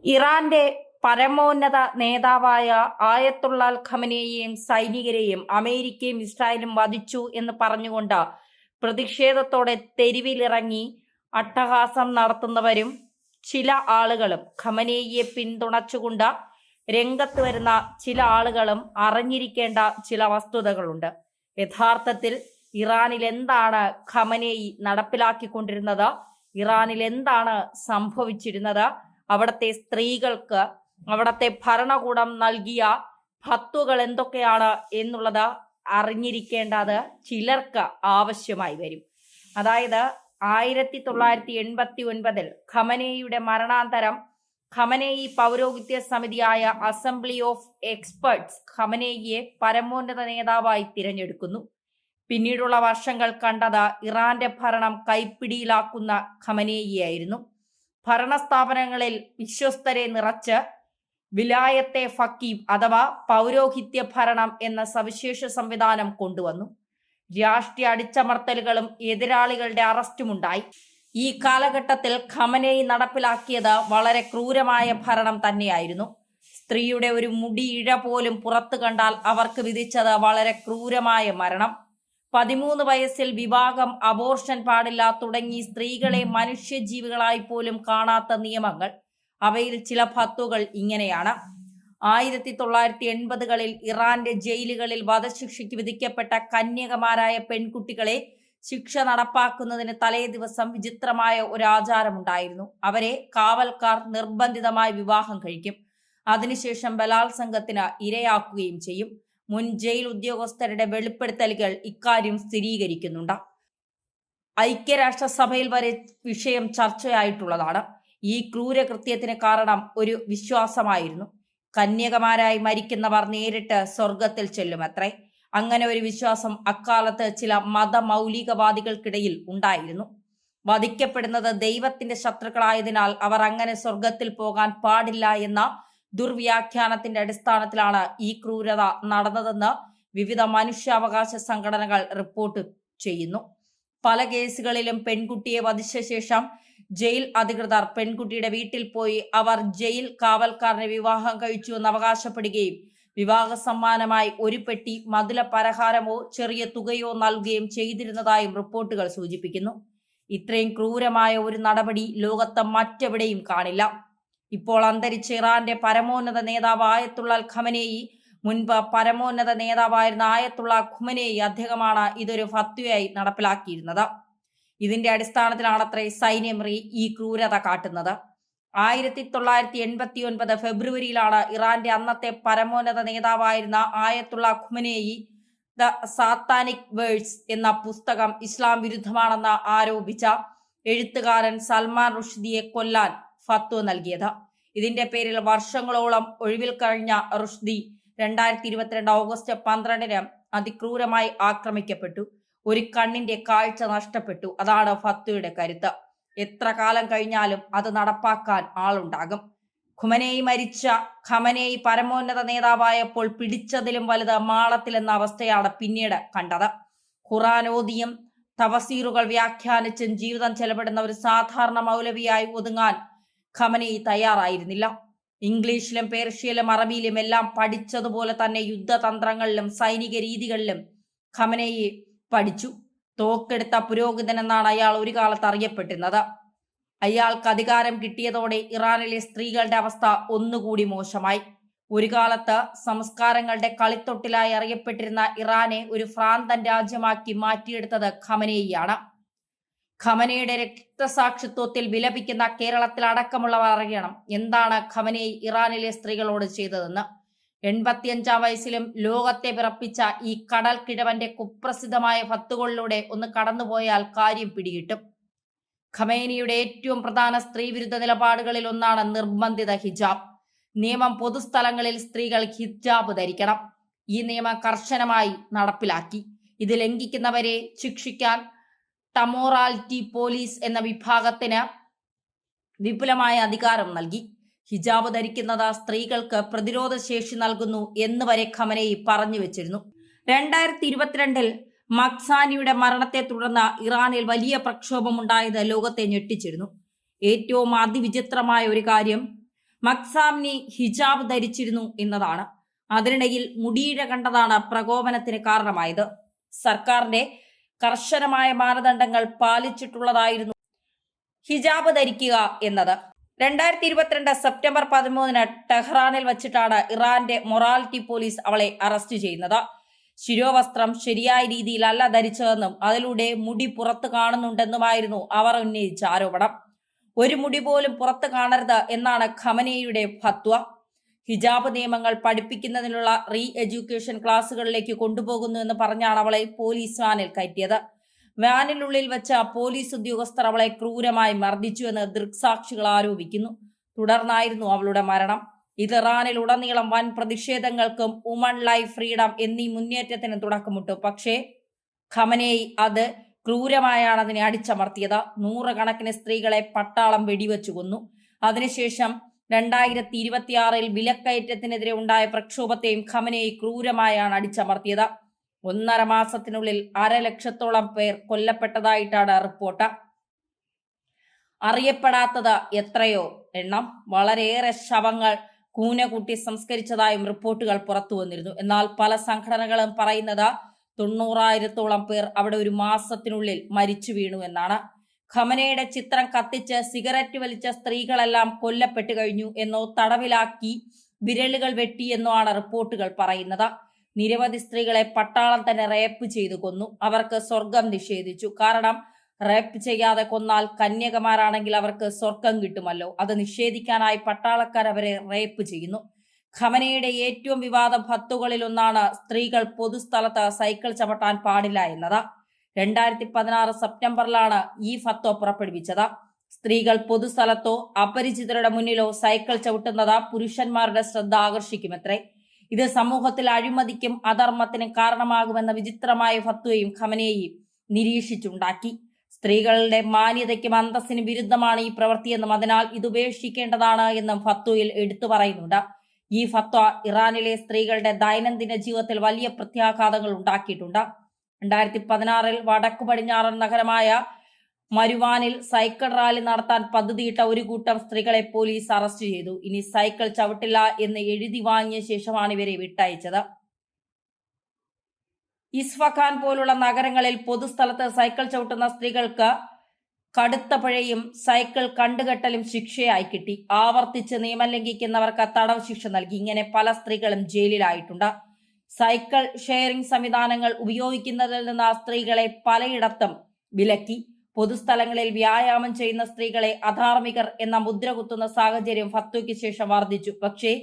ഇറാന്റെ പരമോന്നത നേതാവായ ആയത്തുള്ള ഖമനേയെയും സൈനികരെയും അമേരിക്കയും ഇസ്രായേലും വധിച്ചു എന്ന് പറഞ്ഞുകൊണ്ട് പ്രതിഷേധത്തോടെ തെരുവിലിറങ്ങി അട്ടഹാസം നടത്തുന്നവരും ചില ആളുകളും ഖമനേയിയെ പിന്തുണച്ചുകൊണ്ട് രംഗത്ത് വരുന്ന ചില ആളുകളും അറിഞ്ഞിരിക്കേണ്ട ചില വസ്തുതകളുണ്ട്. യഥാർത്ഥത്തിൽ ഇറാനിൽ എന്താണ് ഖമനേയി നടപ്പിലാക്കിക്കൊണ്ടിരുന്നത്, ഇറാനിൽ എന്താണ് സംഭവിച്ചിരുന്നത്, അവിടുത്തെ സ്ത്രീകൾക്ക് അവിടുത്തെ ഭരണകൂടം നൽകിയ ഫത്വകൾ എന്തൊക്കെയാണ് എന്നുള്ളത് അറിഞ്ഞിരിക്കേണ്ടത് ചിലർക്ക് ആവശ്യമായി വരും. അതായത് 1989 ഖമനേയിയുടെ മരണാന്തരം ഖമനേയി പൗരോഹിത്യ സമിതിയായ അസംബ്ലി ഓഫ് എക്സ്പെർട്സ് ഖമനേയിയെ പരമോന്നത നേതാവായി തിരഞ്ഞെടുക്കുന്നു. പിന്നീടുള്ള വർഷങ്ങൾ കണ്ടത് ഇറാന്റെ ഭരണം കൈപ്പിടിയിലാക്കുന്ന ഖമനേയിയായിരുന്നു. ഭരണസ്ഥാപനങ്ങളിൽ വിശ്വസ്തരെ നിറച്ച് വിലായത്തെ ഫക്കീം അഥവാ പൗരോഹിത്യ ഭരണം എന്ന സവിശേഷ സംവിധാനം കൊണ്ടുവന്നു. രാഷ്ട്രീയ അടിച്ചമർത്തലുകളും എതിരാളികളുടെ അറസ്റ്റുമുണ്ടായി. ഈ കാലഘട്ടത്തിൽ ഖമനേയി നടപ്പിലാക്കിയത് വളരെ ക്രൂരമായ ഭരണം തന്നെയായിരുന്നു. സ്ത്രീയുടെ ഒരു മുടി ഇഴ പോലും പുറത്തു കണ്ടാൽ അവർക്ക് വിധിച്ചത് വളരെ ക്രൂരമായ മരണം. 13 വയസ്സിൽ വിവാഹം, അബോർഷൻ പാടില്ല തുടങ്ങി സ്ത്രീകളെ മനുഷ്യജീവികളായി പോലും കാണാത്ത നിയമങ്ങൾ. അവയിൽ ചില ഫത്വകൾ ഇങ്ങനെയാണ്. 1980കളിൽ ഇറാന്റെ ജയിലുകളിൽ വധശിക്ഷയ്ക്ക് വിധിക്കപ്പെട്ട കന്യകമാരായ പെൺകുട്ടികളെ ശിക്ഷ നടപ്പാക്കുന്നതിന് തലേ ദിവസം വിചിത്രമായ ഒരു ആചാരമുണ്ടായിരുന്നു. അവരെ കാവൽക്കാർ നിർബന്ധിതമായി വിവാഹം കഴിക്കും. അതിനുശേഷം ബലാത്സംഗത്തിന് ഇരയാക്കുകയും ചെയ്യും. മുൻ ജയിൽ ഉദ്യോഗസ്ഥരുടെ വെളിപ്പെടുത്തലുകൾ ഇക്കാര്യം സ്ഥിരീകരിക്കുന്നുണ്ട്. ഐക്യരാഷ്ട്രസഭയിൽ വരെ വിഷയം ചർച്ചയായിട്ടുള്ളതാണ്. ഈ ക്രൂരകൃത്യത്തിന് കാരണം ഒരു വിശ്വാസമായിരുന്നു. കന്യകമാരായി മരിക്കുന്നവർ നേരിട്ട് സ്വർഗത്തിൽ ചെല്ലുമത്രേ. അങ്ങനെ ഒരു വിശ്വാസം അക്കാലത്ത് ചില മതമൗലികവാദികൾക്കിടയിൽ ഉണ്ടായിരുന്നു. വധിക്കപ്പെടുന്നത് ദൈവത്തിന്റെ ശത്രുക്കളായതിനാൽ അവർ അങ്ങനെ സ്വർഗത്തിൽ പോകാൻ പാടില്ല എന്ന ദുർവ്യാഖ്യാനത്തിന്റെ അടിസ്ഥാനത്തിലാണ് ഈ ക്രൂരത നടന്നതെന്ന് വിവിധ മനുഷ്യാവകാശ സംഘടനകൾ റിപ്പോർട്ട് ചെയ്യുന്നു. പല കേസുകളിലും പെൺകുട്ടിയെ വധിച്ച ശേഷം ജയിൽ അധികൃതർ പെൺകുട്ടിയുടെ വീട്ടിൽ പോയി അവർ ജയിൽ കാവൽക്കാരനെ വിവാഹം കഴിച്ചു എന്ന് അവകാശപ്പെടുകയും വിവാഹ സമ്മാനമായി ഒരു പെട്ടി മധുര പലഹാരമോ ചെറിയ തുകയോ നൽകുകയും ചെയ്തിരുന്നതായും റിപ്പോർട്ടുകൾ സൂചിപ്പിക്കുന്നു. ഇത്രയും ക്രൂരമായ ഒരു നടപടി ലോകത്ത് മറ്റെവിടെയും കാണില്ല. ഇപ്പോൾ അന്തരിച്ച ഇറാന്റെ പരമോന്നത നേതാവ് ആയത്തുള്ള ഖമനേയി, മുൻപ് പരമോന്നത നേതാവായിരുന്ന ആയത്തുള്ള ഖുമനേയി അദ്ദേഹമാണ് ഇതൊരു ഫത്വയായി നടപ്പിലാക്കിയിരുന്നത്. ഇതിന്റെ അടിസ്ഥാനത്തിലാണത്രേ സൈന്യം ഈ ക്രൂരത കാട്ടുന്നത്. 1989 ഫെബ്രുവരിയിലാണ് ഇറാന്റെ അന്നത്തെ പരമോന്നത നേതാവായിരുന്ന ആയത്തുള്ള ഖുമനേയി ദ സാത്താനിക് വേഴ്സ് എന്ന പുസ്തകം ഇസ്ലാം വിരുദ്ധമാണെന്ന് ആരോപിച്ച എഴുത്തുകാരൻ സൽമാൻ റുഷ്ദിയെ കൊല്ലാൻ ഫത്വ നൽകിയത്. ഇതിന്റെ പേരിൽ വർഷങ്ങളോളം ഒഴിവിൽ കഴിഞ്ഞ റുഷ്ദി 2022 ഓഗസ്റ്റ് 12 അതിക്രൂരമായി ആക്രമിക്കപ്പെട്ടു. ഒരു കണ്ണിന്റെ കാഴ്ച നഷ്ടപ്പെട്ടു. അതാണ് ഫത്വയുടെ കരുത്ത്. എത്ര കാലം കഴിഞ്ഞാലും അത് നടപ്പാക്കാൻ ആളുണ്ടാകും. ഖുമനേയി മരിച്ച ഖമനേയി പരമോന്നത നേതാവായപ്പോൾ പിടിച്ചതിലും വലുത് മാളത്തിൽ എന്ന അവസ്ഥയാണ് പിന്നീട് കണ്ടത്. ഖുർആൻ ഓതിയും തഫസീറുകൾ വ്യാഖ്യാനിച്ചും ജീവിതം ചെലവിടുന്ന ഒരു സാധാരണ മൗലവിയായി ഒതുങ്ങാൻ ഖമനേയി തയ്യാറായിരുന്നില്ല. ഇംഗ്ലീഷിലും പേർഷ്യയിലും അറബിയിലും എല്ലാം പഠിച്ചതുപോലെ തന്നെ യുദ്ധതന്ത്രങ്ങളിലും സൈനിക രീതികളിലും ഖമനേയി പഠിച്ചു. തോക്കെടുത്ത പുരോഹിതൻ എന്നാണ് അയാൾ ഒരു കാലത്ത് അറിയപ്പെട്ടിരുന്നത്. അയാൾക്ക് അധികാരം കിട്ടിയതോടെ ഇറാനിലെ സ്ത്രീകളുടെ അവസ്ഥ ഒന്നുകൂടി മോശമായി. ഒരു കാലത്ത് സംസ്കാരങ്ങളുടെ കളിത്തൊട്ടിലായി അറിയപ്പെട്ടിരുന്ന ഇറാനെ ഒരു ഭ്രാന്തൻ രാജ്യമാക്കി മാറ്റിയെടുത്തത് ഖമനേയിയാണ്. ഖമനേയുടെ രക്തസാക്ഷിത്വത്തിൽ വിലപിക്കുന്ന കേരളത്തിൽ അടക്കമുള്ളവർ അറിയണം എന്താണ് ഖമനേയി ഇറാനിലെ സ്ത്രീകളോട് ചെയ്തതെന്ന്. 85 വയസ്സിലും ലോകത്തെ വിറപ്പിച്ച ഈ കടൽ കിഴവന്റെ കുപ്രസിദ്ധമായ ഫത്തുകളിലൂടെ ഒന്ന് കടന്നുപോയാൽ കാര്യം പിടികിട്ടും. ഖമേനിയുടെ ഏറ്റവും പ്രധാന സ്ത്രീവിരുദ്ധ നിലപാടുകളിൽ ഒന്നാണ് നിർബന്ധിത ഹിജാബ്. നിയമം പൊതുസ്ഥലങ്ങളിൽ സ്ത്രീകൾ ഹിജാബ് ധരിക്കണം. ഈ നിയമം കർശനമായി നടപ്പിലാക്കി. ഇത് ലംഘിക്കുന്നവരെ ശിക്ഷിക്കാൻ ടമോറാലിറ്റി പോലീസ് എന്ന വിഭാഗത്തിന് വിപുലമായ അധികാരം നൽകി. ഹിജാബ് ധരിക്കുന്നത് സ്ത്രീകൾക്ക് പ്രതിരോധ ശേഷി നൽകുന്നു എന്ന് വരെ ഖമനേയി പറഞ്ഞു വെച്ചിരുന്നു. 2022 മഖ്സാനിയുടെ മരണത്തെ തുടർന്ന് ഇറാനിൽ വലിയ പ്രക്ഷോഭമുണ്ടായത് ലോകത്തെ ഞെട്ടിച്ചിരുന്നു. ഏറ്റവും അതിവിചിത്രമായ ഒരു കാര്യം, മഖ്സാമിനി ഹിജാബ് ധരിച്ചിരുന്നു എന്നതാണ്. അതിനിടയിൽ മുടിയിഴ കണ്ടതാണ് പ്രകോപനത്തിന് കാരണമായത്. സർക്കാരിന്റെ കർശനമായ മാനദണ്ഡങ്ങൾ പാലിച്ചിട്ടുള്ളതായിരുന്നു ഹിജാബ് ധരിക്കുക എന്നത്. 2022 സെപ്റ്റംബർ 13 ടെഹ്റാനിൽ വച്ചിട്ടാണ് ഇറാന്റെ മൊറാലിറ്റി പോലീസ് അവളെ അറസ്റ്റ് ചെയ്യുന്നത്. ശിരോവസ്ത്രം ശരിയായ രീതിയിലല്ല ധരിച്ചതെന്നും അതിലൂടെ മുടി പുറത്തു കാണുന്നുണ്ടെന്നുമായിരുന്നു അവർ ഉന്നയിച്ച ആരോപണം. ഒരു മുടി പോലും പുറത്തു കാണരുത് എന്നാണ് ഖമനേയിയുടെ ഫത്വ. ഹിജാബ് നിയമങ്ങൾ പഠിപ്പിക്കുന്നതിനുള്ള റീ എഡ്യൂക്കേഷൻ ക്ലാസുകളിലേക്ക് കൊണ്ടുപോകുന്നു എന്ന് പറഞ്ഞാണ് അവളെ പോലീസ് വാനിൽ കയറ്റിയത്. വാനിനുള്ളിൽ വെച്ച പോലീസ് ഉദ്യോഗസ്ഥർ അവളെ ക്രൂരമായി മർദ്ദിച്ചുവെന്ന് ദൃക്സാക്ഷികൾ ആരോപിക്കുന്നു. തുടർന്നായിരുന്നു അവളുടെ മരണം. ഇത് ഇറാനിൽ ഉടനീളം വൻ പ്രതിഷേധങ്ങൾക്കും വുമൺ ലൈഫ് ഫ്രീഡം എന്നീ മുന്നേറ്റത്തിനും തുടക്കമിട്ടു. പക്ഷേ ഖമനേയി അത് ക്രൂരമായാണ് അതിനെ അടിച്ചമർത്തിയത്. നൂറുകണക്കിന് സ്ത്രീകളെ പട്ടാളം വെടിവെച്ചു കൊന്നു. അതിനുശേഷം 2026 വിലക്കയറ്റത്തിനെതിരെ ഉണ്ടായ പ്രക്ഷോഭത്തെയും ഖമനേയി ക്രൂരമായാണ് അടിച്ചമർത്തിയത്. 1.5 മാസത്തിനുള്ളിൽ 1,00,000-ഓളം പേർ കൊല്ലപ്പെട്ടതായിട്ടാണ് റിപ്പോർട്ട്. അറിയപ്പെടാത്തത് എത്രയോ എണ്ണം. വളരെയേറെ ശവങ്ങൾ കൂനകൂട്ടി സംസ്കരിച്ചതായും റിപ്പോർട്ടുകൾ പുറത്തു വന്നിരുന്നു. എന്നാൽ പല സംഘടനകളും പറയുന്നത് 90,000-ഓളം പേർ അവിടെ ഒരു മാസത്തിനുള്ളിൽ മരിച്ചു വീണു എന്നാണ്. ഖമനയുടെ ചിത്രം കത്തിച്ച് സിഗരറ്റ് വലിച്ച സ്ത്രീകളെല്ലാം കൊല്ലപ്പെട്ടു കഴിഞ്ഞു എന്നോ തടവിലാക്കി വിരലുകൾ വെട്ടിയെന്നോ ആണ് റിപ്പോർട്ടുകൾ പറയുന്നത്. നിരവധി സ്ത്രീകളെ പട്ടാളം തന്നെ റേപ്പ് ചെയ്തു കൊന്നു. അവർക്ക് സ്വർഗം നിഷേധിച്ചു. കാരണം റേപ്പ് ചെയ്യാതെ കൊന്നാൽ കന്യകമാരാണെങ്കിൽ അവർക്ക് സ്വർഗം കിട്ടുമല്ലോ. അത് നിഷേധിക്കാനായി പട്ടാളക്കാർ അവരെ റേപ്പ് ചെയ്യുന്നു. ഖമനയുടെ ഏറ്റവും വിവാദ ഫത്വകളിൽ ഒന്നാണ് സ്ത്രീകൾ പൊതുസ്ഥലത്ത് സൈക്കിൾ ചവിട്ടാൻ പാടില്ല എന്നത്. 2016 സെപ്റ്റംബറിലാണ് ഈ ഫത്വ പുറപ്പെടുവിച്ചത്. സ്ത്രീകൾ പൊതുസ്ഥലത്തോ അപരിചിതരുടെ മുന്നിലോ സൈക്കിൾ ചവിട്ടുന്നത് പുരുഷന്മാരുടെ ശ്രദ്ധ ആകർഷിക്കുമത്രേ. ഇത് സമൂഹത്തിൽ അഴിമതിക്കും അധർമ്മത്തിനും കാരണമാകുമെന്ന വിചിത്രമായ ഫത്വയും ഖമനേയി നിരീക്ഷിച്ചുണ്ടാക്കി. സ്ത്രീകളുടെ മാന്യതയ്ക്കും അന്തസ്സിനും വിരുദ്ധമാണ് ഈ പ്രവൃത്തിയെന്നും അതിനാൽ ഇത് ഉപേക്ഷിക്കേണ്ടതാണ് എന്നും ഫത്വയിൽ എടുത്തു പറയുന്നുണ്ട്. ഈ ഫത്വ ഇറാനിലെ സ്ത്രീകളുടെ ദൈനംദിന ജീവിതത്തിൽ വലിയ പ്രത്യാഘാതങ്ങൾ ഉണ്ടാക്കിയിട്ടുണ്ട്. 2016 വടക്കു പടിഞ്ഞാറൻ നഗരമായ മരുവാനിൽ സൈക്കിൾ റാലി നടത്താൻ പദ്ധതിയിട്ട ഒരു കൂട്ടം സ്ത്രീകളെ പോലീസ് അറസ്റ്റ് ചെയ്തു. ഇനി സൈക്കിൾ ചവിട്ടില്ല എന്ന് എഴുതി വാങ്ങിയ ശേഷമാണ് ഇവരെ വിട്ടയച്ചത്. ഇസ്ഫഹാൻ പോലുള്ള നഗരങ്ങളിൽ പൊതുസ്ഥലത്ത് സൈക്കിൾ ചവിട്ടുന്ന സ്ത്രീകൾക്ക് കടുത്ത പിഴയും സൈക്കിൾ കണ്ടുകെട്ടലും ശിക്ഷയായി കിട്ടി. ആവർത്തിച്ച് നിയമം ലംഘിക്കുന്നവർക്ക് തടവ് ശിക്ഷ നൽകി. ഇങ്ങനെ പല സ്ത്രീകളും ജയിലിലായിട്ടുണ്ട്. സൈക്കിൾ ഷെയറിംഗ് സംവിധാനങ്ങൾ ഉപയോഗിക്കുന്നതിൽ നിന്ന് സ്ത്രീകളെ പലയിടത്തും വിലക്കി. പൊതുസ്ഥലങ്ങളിൽ വ്യായാമം ചെയ്യുന്ന സ്ത്രീകളെ അധാർമികർ എന്ന മുദ്ര കുത്തുന്ന സാഹചര്യം ഫത്വയ്ക്ക് ശേഷം വർദ്ധിച്ചു. പക്ഷേ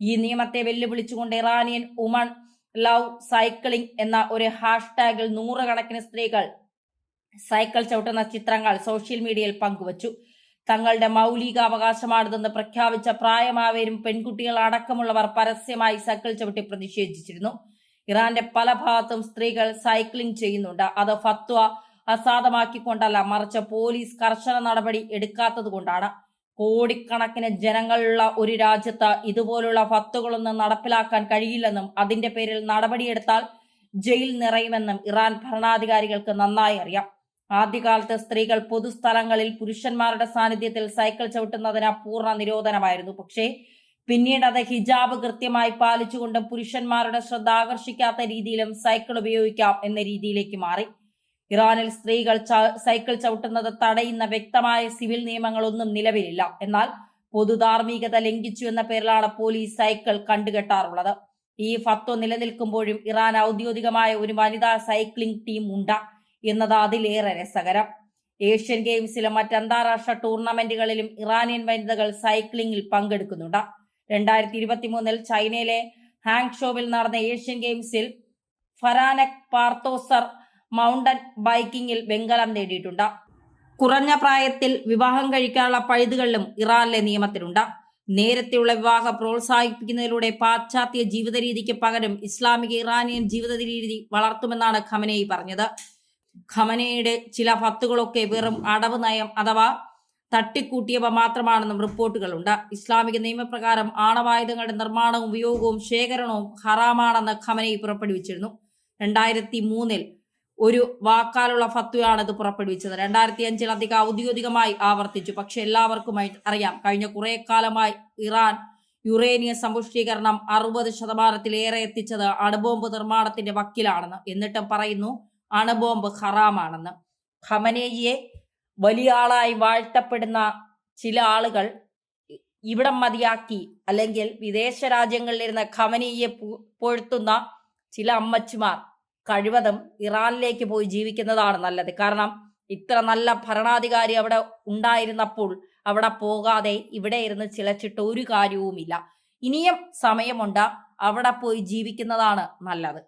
ഈ നിയമത്തെ വെല്ലുവിളിച്ചുകൊണ്ട് ഇറാനിയൻ വുമൺ ലവ് സൈക്ലിംഗ് എന്ന ഒരു ഹാഷ്ടാഗിൽ നൂറുകണക്കിന് സ്ത്രീകൾ സൈക്കിൾ ചവിട്ടുന്ന ചിത്രങ്ങൾ സോഷ്യൽ മീഡിയയിൽ പങ്കുവച്ചു. തങ്ങളുടെ മൗലികാവകാശമാണിതെന്ന് പ്രഖ്യാപിച്ച പ്രായമായവരും പെൺകുട്ടികൾ അടക്കമുള്ളവർ പരസ്യമായി സൈക്കിൾ ചവിട്ടി പ്രതിഷേധിച്ചിരുന്നു. ഇറാന്റെ പല ഭാഗത്തും സ്ത്രീകൾ സൈക്ലിംഗ് ചെയ്യുന്നുണ്ട്. അത് ഫത്വ അസാധമാക്കിക്കൊണ്ടല്ല, മറിച്ച് പോലീസ് കർശന നടപടി എടുക്കാത്തത് കൊണ്ടാണ്. കോടിക്കണക്കിന് ജനങ്ങളുള്ള ഒരു രാജ്യത്ത് ഇതുപോലുള്ള ഫത്വകളൊന്നും നടപ്പിലാക്കാൻ കഴിയില്ലെന്നും അതിന്റെ പേരിൽ നടപടിയെടുത്താൽ ജയിൽ നിറയുമെന്നും ഇറാൻ ഭരണാധികാരികൾക്ക് നന്നായി അറിയാം. ആദ്യകാലത്ത് സ്ത്രീകൾ പൊതുസ്ഥലങ്ങളിൽ പുരുഷന്മാരുടെ സാന്നിധ്യത്തിൽ സൈക്കിൾ ചവിട്ടുന്നതിന് പൂർണ്ണ നിരോധനമായിരുന്നു. പക്ഷേ പിന്നീട് അത് ഹിജാബ് കൃത്യമായി പാലിച്ചുകൊണ്ടും പുരുഷന്മാരുടെ ശ്രദ്ധ ആകർഷിക്കാത്ത രീതിയിലും സൈക്കിൾ ഉപയോഗിക്കാം എന്ന രീതിയിലേക്ക് മാറി. ഇറാനിൽ സ്ത്രീകൾ സൈക്കിൾ ചവിട്ടുന്നത് തടയുന്ന വ്യക്തമായ സിവിൽ നിയമങ്ങളൊന്നും നിലവിലില്ല. എന്നാൽ പൊതുധാർമ്മികത ലംഘിച്ചു എന്ന പേരിലാണ് പോലീസ് സൈക്കിൾ കണ്ടുകെട്ടാറുള്ളത്. ഈ ഫത്വ നിലനിൽക്കുമ്പോഴും ഇറാൻ ഔദ്യോഗികമായ ഒരു വനിതാ സൈക്ലിംഗ് ടീം ഉണ്ട് എന്നത് അതിലേറെ രസകരം. ഏഷ്യൻ ഗെയിംസിലും മറ്റ് അന്താരാഷ്ട്ര ടൂർണമെന്റുകളിലും ഇറാനിയൻ വനിതകൾ സൈക്ലിംഗിൽ പങ്കെടുക്കുന്നുണ്ട്. 2023 ചൈനയിലെ ഹാങ്ഷോവിൽ നടന്ന ഏഷ്യൻ ഗെയിംസിൽ ഫരാനക് പാർത്തോസർ മൗണ്ടൻ ബൈക്കിംഗിൽ വെങ്കലം നേടിയിട്ടുണ്ട്. കുറഞ്ഞ പ്രായത്തിൽ വിവാഹം കഴിക്കാനുള്ള പഴുതുകളിലും ഇറാനിലെ നിയമത്തിലുണ്ട്. നേരത്തെയുള്ള വിവാഹം പ്രോത്സാഹിപ്പിക്കുന്നതിലൂടെ പാശ്ചാത്യ ജീവിത രീതിക്ക് പകരം ഇസ്ലാമിക ഇറാനിയൻ ജീവിത രീതി വളർത്തുമെന്നാണ് ഖമനേയി പറഞ്ഞത്. ഖമനേയുടെ ചില ഫത്വകളൊക്കെ വെറും അടവ് നയം അഥവാ തട്ടിക്കൂട്ടിയവ മാത്രമാണെന്നും റിപ്പോർട്ടുകളുണ്ട്. ഇസ്ലാമിക നിയമപ്രകാരം ആണവായുധങ്ങളുടെ നിർമ്മാണവും ഉപയോഗവും ശേഖരണവും ഹറാമാണെന്ന് ഖമനേയി പുറപ്പെടുവിച്ചിരുന്നു. 2003 ഒരു വാക്കാലുള്ള ഫത്വയാണ് ഇത് പുറപ്പെടുവിച്ചത്. 2005 അധികം ഔദ്യോഗികമായി ആവർത്തിച്ചു. പക്ഷെ എല്ലാവർക്കുമായി അറിയാം, കഴിഞ്ഞ കുറെ കാലമായി ഇറാൻ യുറേനിയം സമ്പുഷ്ടീകരണം 60% എത്തിച്ചത് അണുബോംബ് നിർമ്മാണത്തിന്റെ വക്കിലാണെന്ന്. എന്നിട്ടും പറയുന്നു അണുബോംബ് ഹറാമാണെന്ന്. ഖമനേയിയെ വലിയ ആളായി വാഴ്ത്തപ്പെടുന്ന ചില ആളുകൾ ഇവിടം മതിയാക്കി, അല്ലെങ്കിൽ വിദേശ രാജ്യങ്ങളിലിരുന്ന് ഖമനേയിയെ പൊഴുത്തുന്ന ചില അമ്മച്ചിമാർ കഴിവതും ഇറാനിലേക്ക് പോയി ജീവിക്കുന്നതാണ് നല്ലത്. കാരണം ഇത്ര നല്ല ഭരണാധികാരി അവിടെ ഉണ്ടായിരുന്നപ്പോൾ അവിടെ പോകാതെ ഇവിടെ ഇരുന്ന് ചിലച്ചിട്ട് ഒരു കാര്യവുമില്ല. ഇനിയും സമയമുണ്ട്, അവിടെ പോയി ജീവിക്കുന്നതാണ് നല്ലത്.